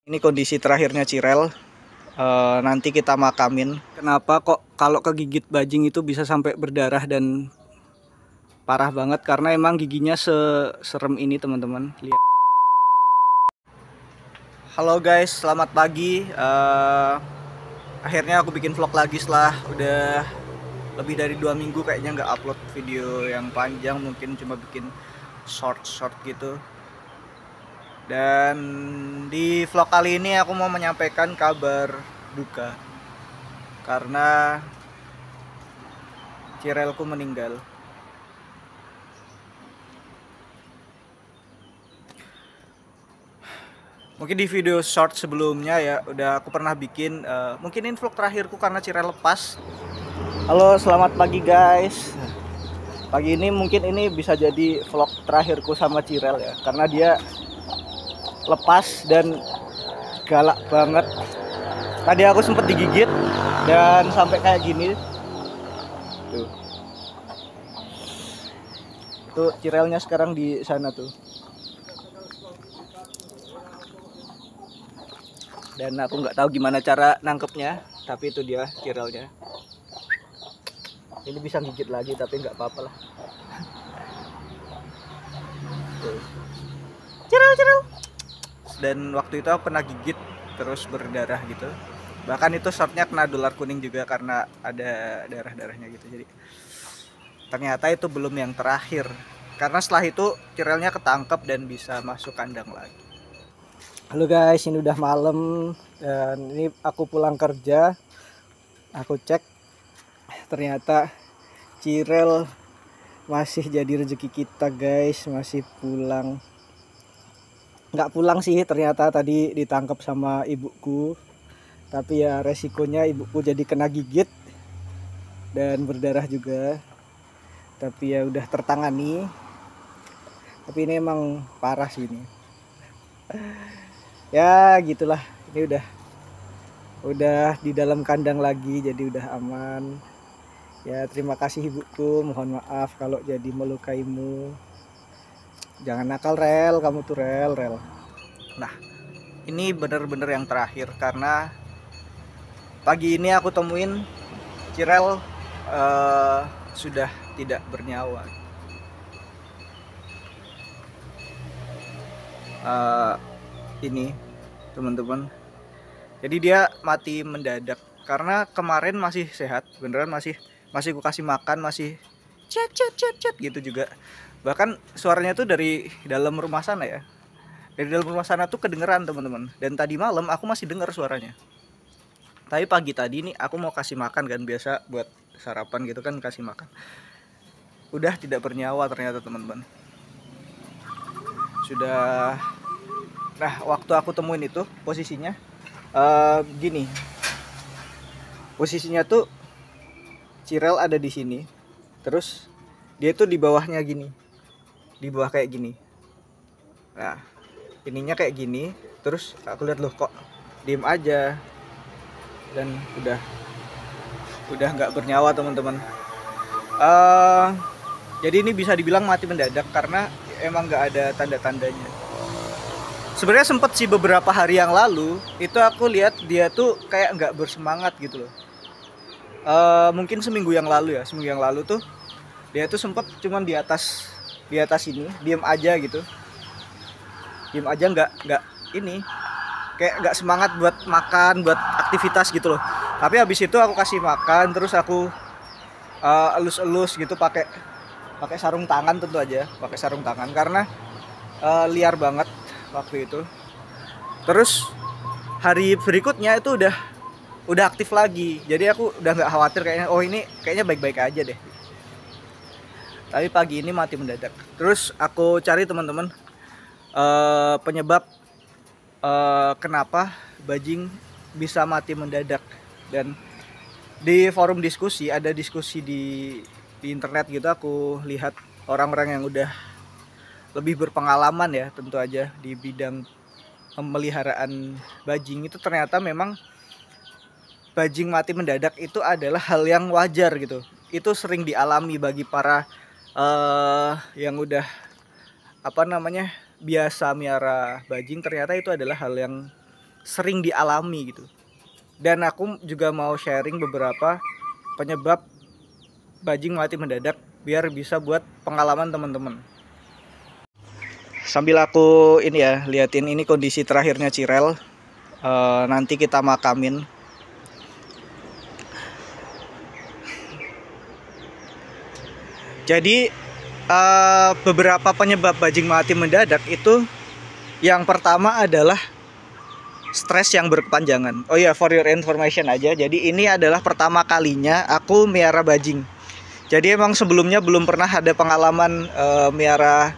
Ini kondisi terakhirnya Cirel. Nanti kita makamin. Kenapa kok kalau kegigit bajing itu bisa sampai berdarah dan parah banget? Karena emang giginya serem ini teman-teman. Lihat. Halo guys, selamat pagi. Akhirnya aku bikin vlog lagi setelah udah lebih dari 2 minggu kayaknya nggak upload video yang panjang, mungkin cuma bikin short gitu. Dan di vlog kali ini aku mau menyampaikan kabar duka karena Cirelku meninggal. Mungkin di video short sebelumnya ya udah aku pernah bikin, mungkin ini vlog terakhirku karena Cirel lepas. Halo, selamat pagi guys. Pagi ini mungkin ini bisa jadi vlog terakhirku sama Cirel ya, karena dia lepas dan galak banget. Tadi aku sempet digigit dan sampai kayak gini. Tuh Cirelnya sekarang di sana tuh. Dan aku nggak tahu gimana cara nangkepnya, tapi itu dia Cirelnya. Ini bisa gigit lagi tapi nggak apa-apa lah. Tuh. Cirel. Dan waktu itu aku pernah gigit terus berdarah gitu. Bahkan itu shotnya kena dolar kuning juga karena ada darah-darahnya gitu. Jadi ternyata itu belum yang terakhir. Karena setelah itu Cirelnya ketangkep dan bisa masuk kandang lagi. Halo guys, ini udah malam dan ini aku pulang kerja. Aku cek ternyata Cirel masih jadi rezeki kita guys, masih pulang. Nggak pulang sih, ternyata tadi ditangkap sama ibuku. Tapi ya resikonya ibuku jadi kena gigit dan berdarah juga. Tapi ya udah tertangani. Tapi ini emang parah sih ini. Ya gitulah, ini udah di dalam kandang lagi, jadi udah aman. Ya terima kasih ibuku, mohon maaf kalau jadi melukaimu. Jangan nakal Rel, kamu tuh Rel. Nah ini bener-bener yang terakhir karena pagi ini aku temuin Cirel sudah tidak bernyawa. Ini teman-teman, jadi dia mati mendadak karena kemarin masih sehat, beneran masih aku kasih makan, masih chat gitu juga. Bahkan suaranya tuh dari dalam rumah sana ya, dari dalam rumah sana tuh kedengeran teman-teman. Dan tadi malam aku masih dengar suaranya. Tapi pagi tadi nih aku mau kasih makan kan, biasa buat sarapan gitu kan, kasih makan, udah tidak bernyawa ternyata teman-teman. Sudah. Nah waktu aku temuin itu posisinya gini, posisinya tuh Cirel ada di sini, terus dia tuh di bawahnya gini, di bawah kayak gini. Nah ininya kayak gini, terus aku lihat loh kok diem aja dan udah nggak bernyawa teman-teman. Jadi ini bisa dibilang mati mendadak karena emang nggak ada tanda-tandanya. Sebenarnya sempet sih beberapa hari yang lalu itu aku lihat dia tuh kayak nggak bersemangat gitu loh. Mungkin seminggu yang lalu tuh dia tuh sempet cuman di atas ini diem aja gitu, diem aja, nggak ini, kayak nggak semangat buat makan, buat aktivitas gitu loh. Tapi habis itu aku kasih makan, terus aku elus-elus gitu pakai sarung tangan, tentu aja pakai sarung tangan karena liar banget waktu itu. Terus hari berikutnya itu udah aktif lagi, jadi aku udah nggak khawatir kayaknya. Oh ini kayaknya baik-baik aja deh. Tapi pagi ini mati mendadak. Terus aku cari teman-teman penyebab kenapa bajing bisa mati mendadak. Dan di forum diskusi, ada diskusi di internet gitu, aku lihat orang-orang yang udah lebih berpengalaman ya tentu aja di bidang pemeliharaan bajing itu, ternyata memang bajing mati mendadak itu adalah hal yang wajar gitu. Itu sering dialami bagi para yang udah biasa miara bajing. Ternyata itu adalah hal yang sering dialami gitu. Dan aku juga mau sharing beberapa penyebab bajing mati mendadak biar bisa buat pengalaman teman-teman. Sambil aku ini ya, liatin ini kondisi terakhirnya Cirel. Nanti kita makamin. Jadi beberapa penyebab bajing mati mendadak itu, yang pertama adalah stres yang berkepanjangan. Oh ya, for your information aja. Jadi ini adalah pertama kalinya aku miara bajing. Jadi emang sebelumnya belum pernah ada pengalaman miara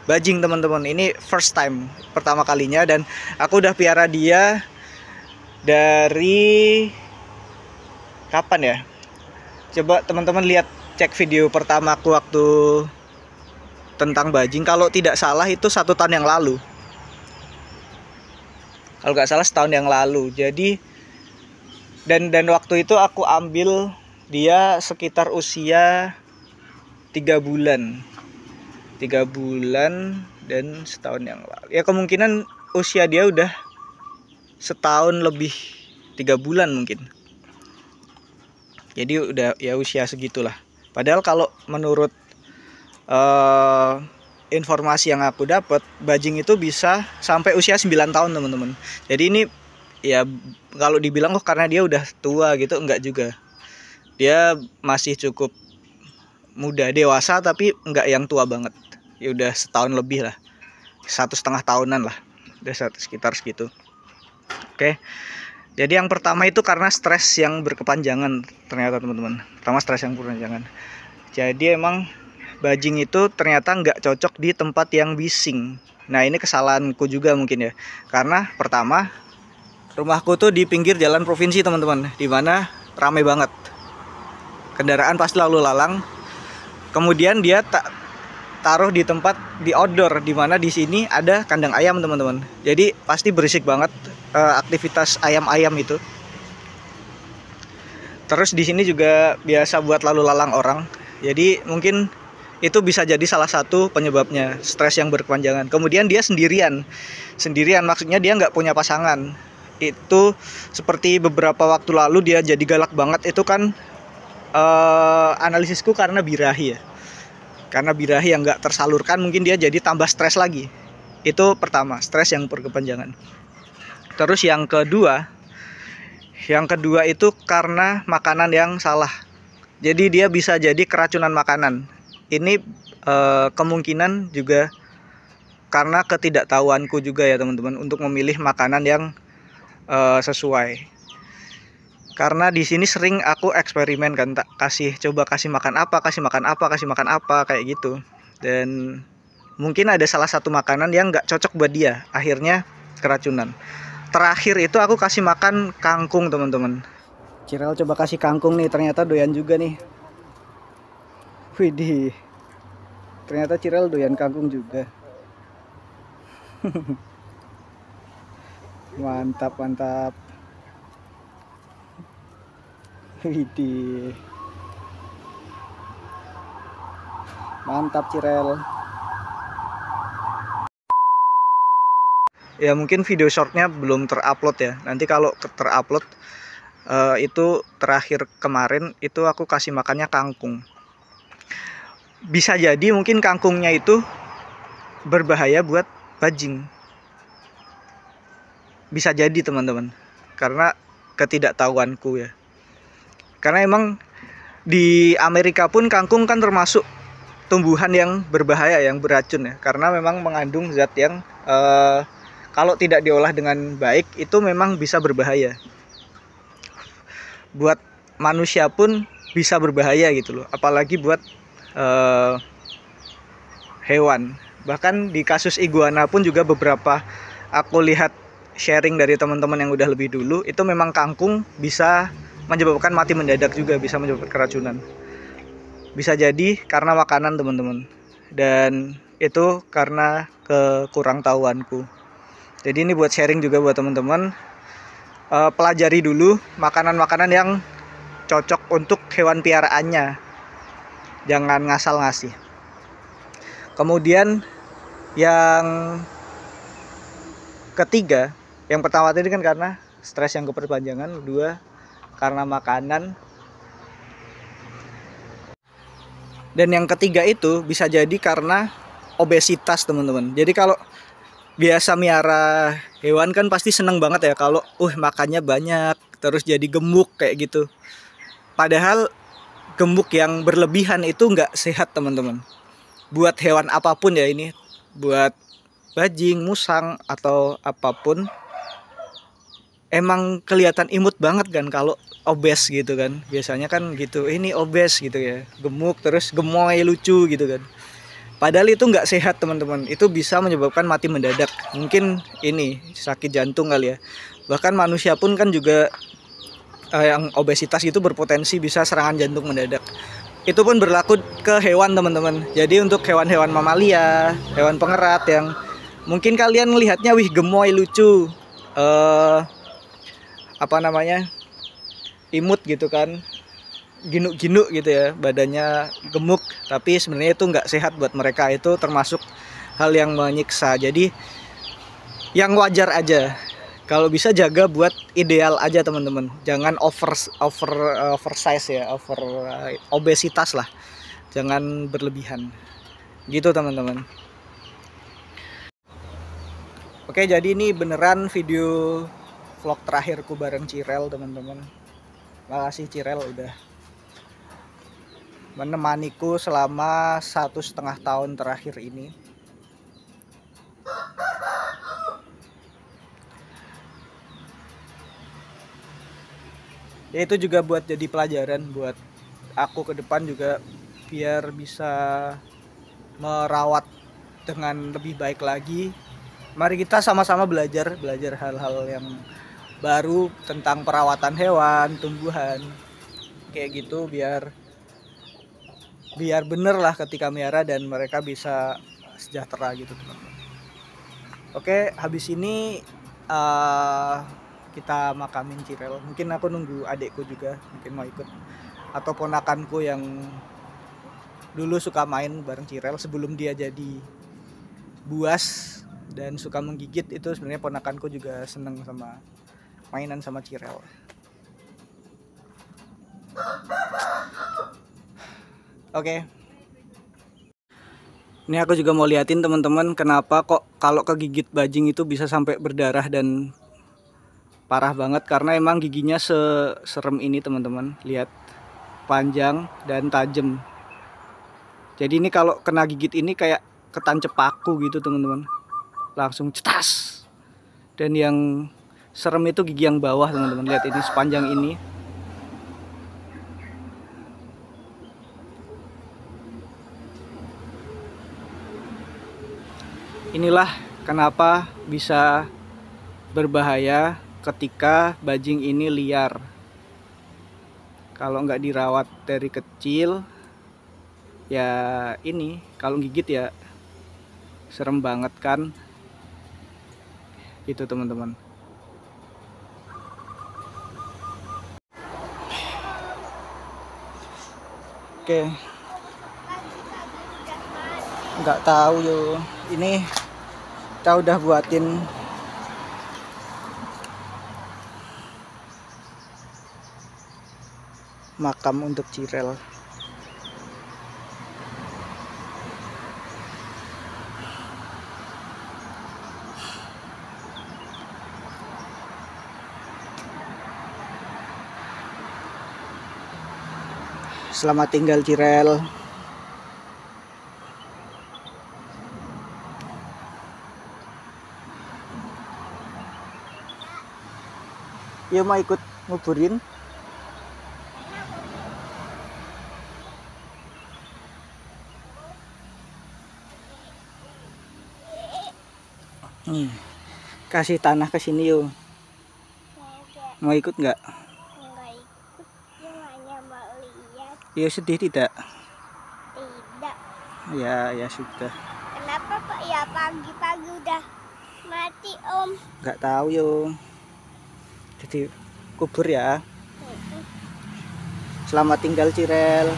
bajing teman-teman. Ini first time, pertama kalinya. Dan aku udah piara dia dari kapan ya? Coba teman-teman lihat, cek video pertamaku waktu tentang bajing. Kalau tidak salah itu 1 tahun yang lalu. Kalau nggak salah setahun yang lalu. Jadi dan waktu itu aku ambil dia sekitar usia 3 bulan. 3 bulan dan setahun yang lalu. Ya kemungkinan usia dia udah setahun lebih 3 bulan mungkin. Jadi udah ya usia segitulah. Padahal kalau menurut informasi yang aku dapat, bajing itu bisa sampai usia 9 tahun teman-teman. Jadi ini ya kalau dibilang karena dia udah tua gitu, enggak juga. Dia masih cukup muda, dewasa, tapi enggak yang tua banget. Ya udah setahun lebih lah, 1,5 tahunan lah, udah sekitar segitu. Oke. Jadi yang pertama itu karena stres yang berkepanjangan ternyata teman-teman. Pertama stres yang berkepanjangan. Jadi emang bajing itu ternyata nggak cocok di tempat yang bising. Nah ini kesalahanku juga mungkin ya. Karena pertama, rumahku tuh di pinggir jalan provinsi teman-teman, dimana ramai banget. Kendaraan pasti lalu lalang. Kemudian dia taruh di tempat di outdoor, dimana di sini ada kandang ayam teman-teman. Jadi pasti berisik banget aktivitas ayam-ayam itu. Terus di sini juga biasa buat lalu lalang orang. Jadi mungkin itu bisa jadi salah satu penyebabnya, stres yang berkepanjangan. Kemudian dia sendirian, maksudnya dia nggak punya pasangan. Itu seperti beberapa waktu lalu dia jadi galak banget. Itu kan analisisku karena birahi ya. Karena birahi yang nggak tersalurkan, mungkin dia jadi tambah stres lagi. Itu pertama, stres yang berkepanjangan. Terus yang kedua itu karena makanan yang salah. Jadi dia bisa jadi keracunan makanan. Ini kemungkinan juga karena ketidaktahuanku juga ya teman-teman, untuk memilih makanan yang sesuai. Karena di sini sering aku eksperimen kan, coba kasih makan apa kayak gitu. Dan mungkin ada salah satu makanan yang nggak cocok buat dia, akhirnya keracunan. Terakhir itu aku kasih makan kangkung teman-teman. Cirel coba kasih kangkung nih, ternyata doyan juga nih. Widih, ternyata Cirel doyan kangkung juga. Mantap. Widih, mantap Cirel. Ya mungkin video shortnya belum terupload ya. Nanti kalau terupload, itu terakhir kemarin itu aku kasih makannya kangkung. Bisa jadi mungkin kangkungnya itu berbahaya buat bajing. Bisa jadi teman-teman, karena ketidaktahuanku ya. Karena emang di Amerika pun kangkung kan termasuk tumbuhan yang berbahaya, yang beracun ya. Karena memang mengandung zat yang kalau tidak diolah dengan baik itu memang bisa berbahaya. Buat manusia pun bisa berbahaya gitu loh, apalagi buat hewan. Bahkan di kasus iguana pun juga beberapa aku lihat sharing dari teman-teman yang udah lebih dulu, itu memang kangkung bisa menyebabkan mati mendadak juga, bisa menyebabkan keracunan. Bisa jadi karena makanan teman-teman, dan itu karena kekurangtahuanku. Jadi ini buat sharing juga buat teman-teman, pelajari dulu makanan-makanan yang cocok untuk hewan piaraannya, jangan ngasal ngasih. Kemudian yang ketiga Yang pertama tadi kan karena stres yang keperpanjangan, kedua karena makanan, dan yang ketiga itu bisa jadi karena obesitas teman-teman. Jadi kalau biasa miara hewan kan pasti seneng banget ya kalau makannya banyak terus jadi gemuk kayak gitu. Padahal gemuk yang berlebihan itu nggak sehat teman-teman. Buat hewan apapun ya ini, buat bajing, musang atau apapun, emang kelihatan imut banget kan kalau obes gitu kan. Biasanya kan gitu, ini obes gitu ya, gemuk terus gemoy lucu gitu kan. Padahal itu nggak sehat teman-teman. Itu bisa menyebabkan mati mendadak. Mungkin ini sakit jantung kali ya. Bahkan manusia pun kan juga yang obesitas itu berpotensi bisa serangan jantung mendadak. Itu pun berlaku ke hewan teman-teman. Jadi untuk hewan-hewan mamalia, hewan pengerat yang mungkin kalian melihatnya wih gemoy lucu, apa namanya, imut gitu kan, ginuk-ginuk gitu ya, badannya gemuk, tapi sebenarnya itu nggak sehat buat mereka. Itu termasuk hal yang menyiksa. Jadi yang wajar aja. Kalau bisa jaga buat ideal aja teman-teman. Jangan oversize ya, obesitas lah. Jangan berlebihan. Gitu teman-teman. Oke, jadi ini beneran video vlog terakhirku bareng Cirel teman-teman. Makasih Cirel udah menemaniku selama 1,5 tahun terakhir ini. Ya itu juga buat jadi pelajaran buat aku ke depan juga, biar bisa merawat dengan lebih baik lagi. Mari kita sama-sama belajar hal-hal yang baru tentang perawatan hewan, tumbuhan, kayak gitu, biar bener lah ketika miara dan mereka bisa sejahtera gitu teman-teman. Oke, habis ini kita makamin Cirel. Mungkin aku nunggu adekku juga mungkin mau ikut, atau ponakanku yang dulu suka main bareng Cirel sebelum dia jadi buas dan suka menggigit. Itu sebenarnya ponakanku juga seneng sama mainan sama Cirel. Oke. Ini aku juga mau liatin teman-teman kenapa kok kalau kegigit bajing itu bisa sampai berdarah dan parah banget, karena emang giginya serem ini teman-teman. Lihat, panjang dan tajam. Jadi ini kalau kena gigit ini kayak ketancep paku gitu teman-teman, langsung cetas. Dan yang serem itu gigi yang bawah teman-teman. Lihat ini sepanjang ini. Inilah kenapa bisa berbahaya ketika bajing ini liar. Kalau nggak dirawat dari kecil, ya ini kalau gigit ya serem banget kan. Itu teman-teman. Oke. Nggak tahu yo. Ini kita udah buatin makam untuk Cirel. Selamat tinggal Cirel. Iya mau ikut nguburin. Kasih tanah ke sini yuk. Mau ikut nggak? Nggak ikut, dia hanya mau lihat. Iya, sedih tidak? Tidak. Ya sudah. Kenapa Pak ya pagi-pagi udah mati Om? Nggak tahu yuk. Jadi kubur ya. Selamat tinggal Cirel.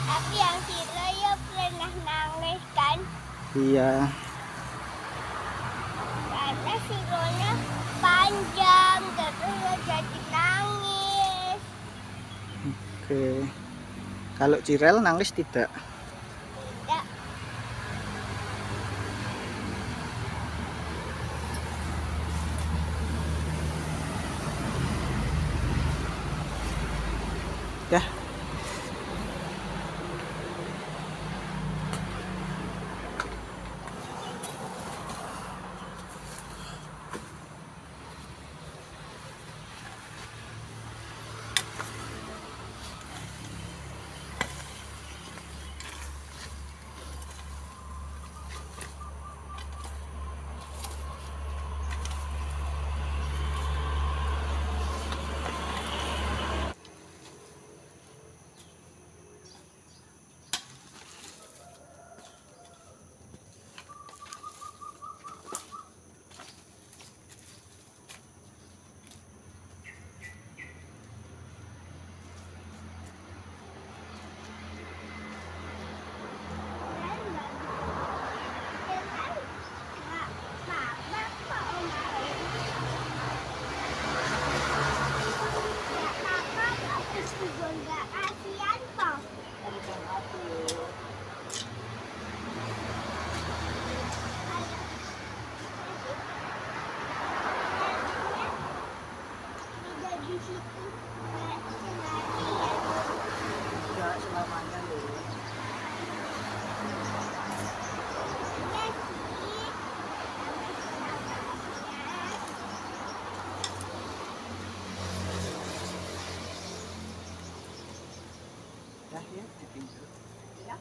Tapi yang Sila ya pernah nangis kan? Iya. Oke. Kalau Cirel nangis tidak? Tidak. Ya. Tidak selamanya loh. Dah ya, ditinggal. Ya.